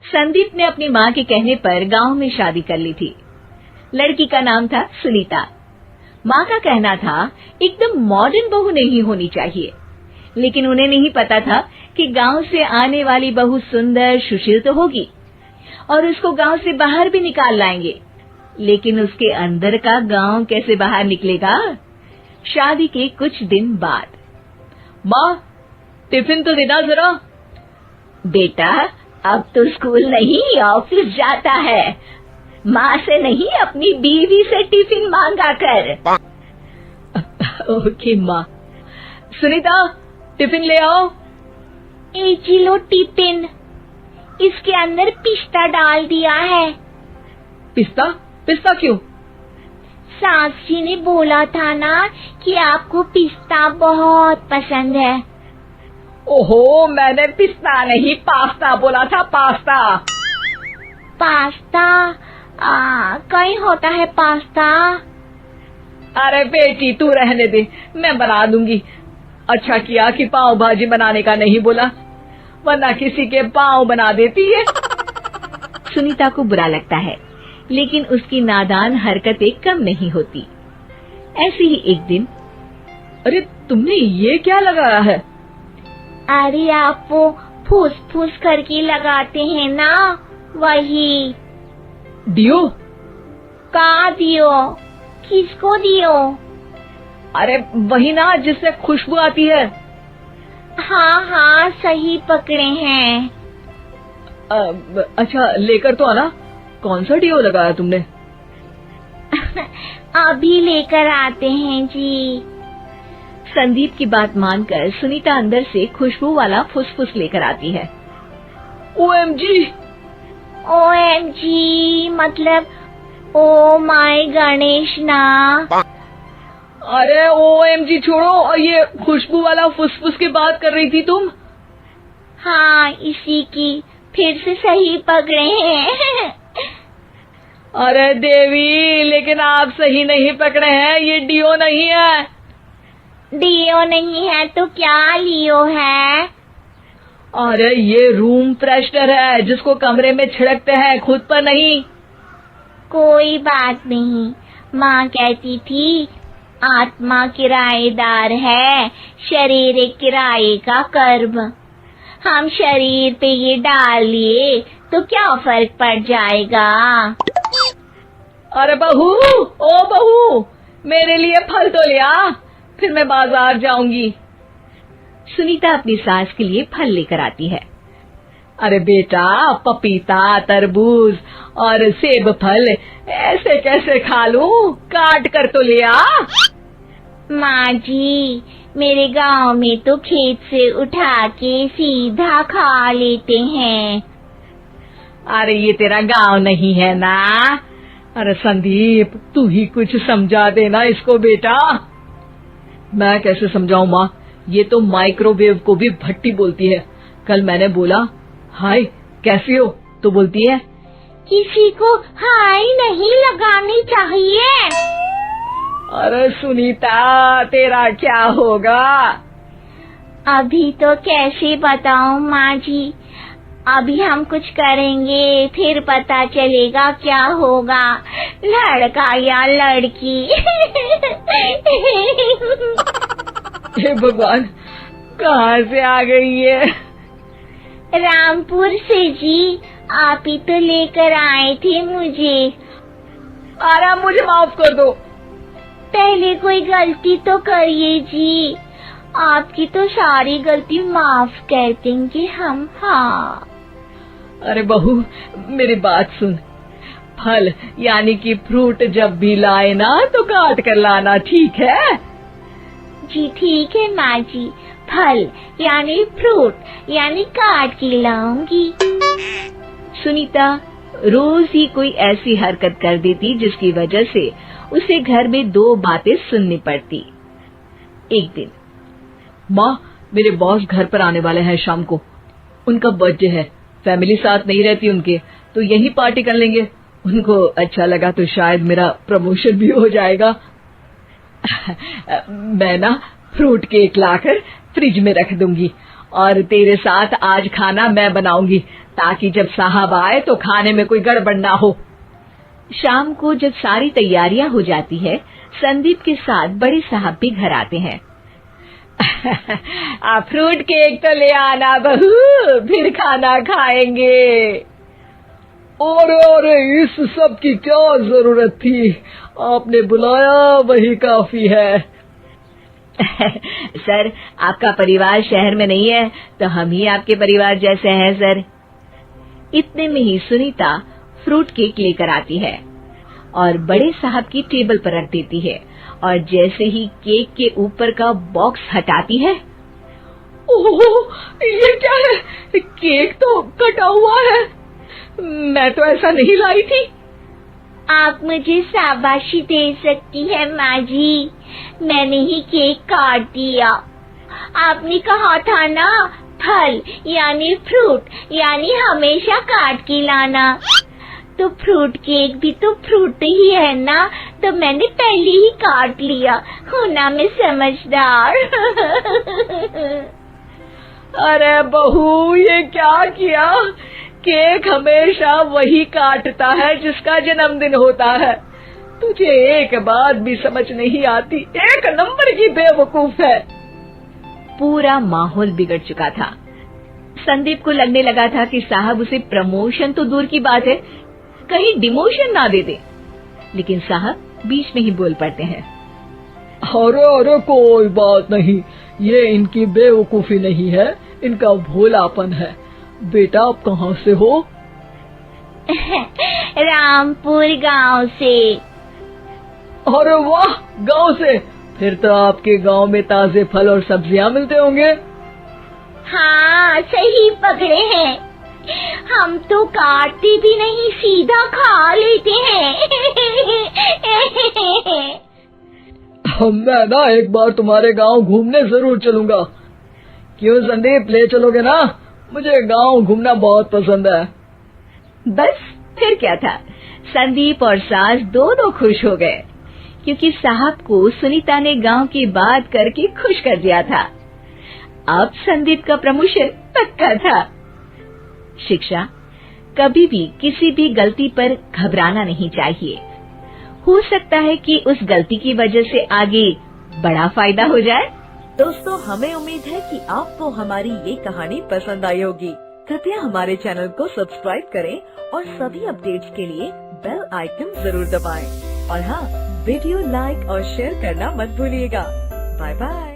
संदीप ने अपनी माँ के कहने पर गांव में शादी कर ली थी। लड़की का नाम था सुनीता। माँ का कहना था एकदम मॉडर्न बहू नहीं होनी चाहिए, लेकिन उन्हें नहीं पता था कि गांव से आने वाली बहू सुंदर सुशील तो होगी और उसको गांव से बाहर भी निकाल लाएंगे, लेकिन उसके अंदर का गांव कैसे बाहर निकलेगा। शादी के कुछ दिन बाद, माँ टिफिन तो देना जरा। बेटा अब तो स्कूल नहीं ऑफिस जाता है, माँ से नहीं अपनी बीवी से टिफिन मांगा कर। ओके माँ। सुनीता टिफिन ले आओ। 1 किलो टिफिन, इसके अंदर पिस्ता डाल दिया है। पिस्ता? पिस्ता क्यों? सास जी ने बोला था ना कि आपको पिस्ता बहुत पसंद है। ओहो, मैंने पिस्ता नहीं पास्ता बोला था, पास्ता। पास्ता? कहीं होता है पास्ता? अरे बेटी तू रहने दे, मैं बना दूंगी। अच्छा किया कि पाव भाजी बनाने का नहीं बोला, वरना किसी के पाव बना देती है। सुनीता को बुरा लगता है, लेकिन उसकी नादान हरकतें कम नहीं होती। ऐसे ही एक दिन, अरे तुमने ये क्या लगाया है? अरे आप वो फूस फूस करके लगाते हैं ना, वही। डियो? कहाँ दियो? किसको दियो? अरे वही ना जिससे खुशबू आती है। हाँ सही पकड़े हैं। अच्छा लेकर तो आना। कौन सा डियो लगाया तुमने? अभी लेकर आते हैं जी। संदीप की बात मानकर सुनीता अंदर से खुशबू वाला फुसफुस लेकर आती है। OMG! OMG मतलब ओ माय गणेश ना। अरे OMG छोड़ो, और ये खुशबू वाला फुसफुस की बात कर रही थी तुम? हाँ इसी की, फिर से सही पकड़े हैं। अरे देवी, लेकिन आप सही नहीं पकड़े हैं, ये डियो नहीं है। डियो नहीं है तो क्या लियो है? अरे ये रूम फ्रेशनर है, जिसको कमरे में छिड़कते हैं, खुद पर नहीं। कोई बात नहीं, माँ कहती थी आत्मा किराएदार है, शरीर एक किराए का कर्म। हम शरीर पे ये डाल लिए तो क्या फर्क पड़ जाएगा। अरे बहू, ओ बहू, मेरे लिए फल तो ले आ, फिर मैं बाजार जाऊंगी। सुनीता अपनी सास के लिए फल लेकर आती है। अरे बेटा, पपीता, तरबूज और सेब फल ऐसे कैसे खा लूं? काट कर तो ले आ। माँ जी, मेरे गांव में तो खेत से उठा के सीधा खा लेते हैं। अरे ये तेरा गांव नहीं है ना। अरे संदीप, तू ही कुछ समझा देना इसको बेटा। मैं कैसे समझाऊं माँ, ये तो माइक्रोवेव को भी भट्टी बोलती है। कल मैंने बोला हाय कैसी हो, तो बोलती है किसी को हाय नहीं लगानी चाहिए। अरे सुनीता, तेरा क्या होगा? अभी तो कैसे बताऊं माँ जी, अभी हम कुछ करेंगे फिर पता चलेगा क्या होगा, लड़का या लड़की। हे भगवान, कहाँ से आ गई है? रामपुर से जी, आप ही तो लेकर आए थे मुझे। अरे मुझे माफ कर दो। पहले कोई गलती तो करिए जी, आपकी तो सारी गलती माफ कर देंगे हम। हाँ अरे बहू, मेरी बात सुन। फल यानी कि फ्रूट जब भी लाए ना तो काट कर लाना, ठीक है? जी ठीक है माँ जी, फल यानी फ्रूट यानी काट के लाऊंगी। सुनीता रोज ही कोई ऐसी हरकत कर देती जिसकी वजह से उसे घर में 2 बातें सुननी पड़ती। एक दिन, माँ मेरे बॉस घर पर आने वाले हैं शाम को, उनका बर्थडे है, फैमिली साथ नहीं रहती उनके, तो यही पार्टी कर लेंगे। उनको अच्छा लगा तो शायद मेरा प्रमोशन भी हो जाएगा। मैं ना फ्रूट केक लाकर फ्रिज में रख दूंगी और तेरे साथ आज खाना मैं बनाऊंगी, ताकि जब साहब आए तो खाने में कोई गड़बड़ ना हो। शाम को जब सारी तैयारियां हो जाती है, संदीप के साथ बड़े साहब भी घर आते हैं। फ्रूट केक तो ले आना बहू, फिर खाना खाएंगे। अरे इस सब की क्या जरूरत थी, आपने बुलाया वही काफी है। सर, आपका परिवार शहर में नहीं है, तो हम ही आपके परिवार जैसे हैं सर। इतने में ही सुनीता फ्रूट केक लेकर आती है और बड़े साहब की टेबल पर रख देती है, और जैसे ही केक के ऊपर का बॉक्स हटाती है, ओह, ये क्या है? केक तो कटा हुआ है, मैं तो ऐसा नहीं लाई थी। आप मुझे शाबाशी दे सकती है माँ जी, मैंने ही केक काट दिया। आपने कहा था ना, फल यानी फ्रूट यानी हमेशा काट के लाना, तो फ्रूट केक भी तो फ्रूट ही है ना, तो मैंने पहले ही काट लिया। होना मैं समझदार। अरे बहू, ये क्या किया? केक हमेशा वही काटता है जिसका जन्मदिन होता है। तुझे एक बात भी समझ नहीं आती, एक नंबर की बेवकूफ है। पूरा माहौल बिगड़ चुका था। संदीप को लगने लगा था कि साहब उसे प्रमोशन तो दूर की बात है, कहीं डिमोशन ना दे दे, लेकिन साहब बीच में ही बोल पड़ते हैं। अरे कोई बात नहीं, ये इनकी बेवकूफी नहीं है, इनका भोलापन है। बेटा, आप कहाँ से हो? रामपुर गांव से। अरे वाह, गांव से? फिर तो आपके गांव में ताजे फल और सब्जियां मिलते होंगे। हाँ, सही पकड़े हैं। हम तो काटते भी नहीं, सीधा खा लेते हैं। मैं ना एक बार तुम्हारे गांव घूमने जरूर चलूंगा। क्यों संदीप, ले चलोगे ना? मुझे गांव घूमना बहुत पसंद है। बस फिर क्या था, संदीप और सास दोनों खुश हो गए, क्योंकि साहब को सुनीता ने गांव की बात करके खुश कर दिया था। अब संदीप का प्रमोशन पक्का था। शिक्षा, कभी भी किसी भी गलती पर घबराना नहीं चाहिए। हो सकता है कि उस गलती की वजह से आगे बड़ा फायदा हो जाए। दोस्तों, हमें उम्मीद है कि आपको हमारी ये कहानी पसंद आई होगी। कृपया हमारे चैनल को सब्सक्राइब करें और सभी अपडेट्स के लिए बेल आइकन जरूर दबाएं। और हाँ, वीडियो लाइक और शेयर करना मत भूलिएगा। Bye bye.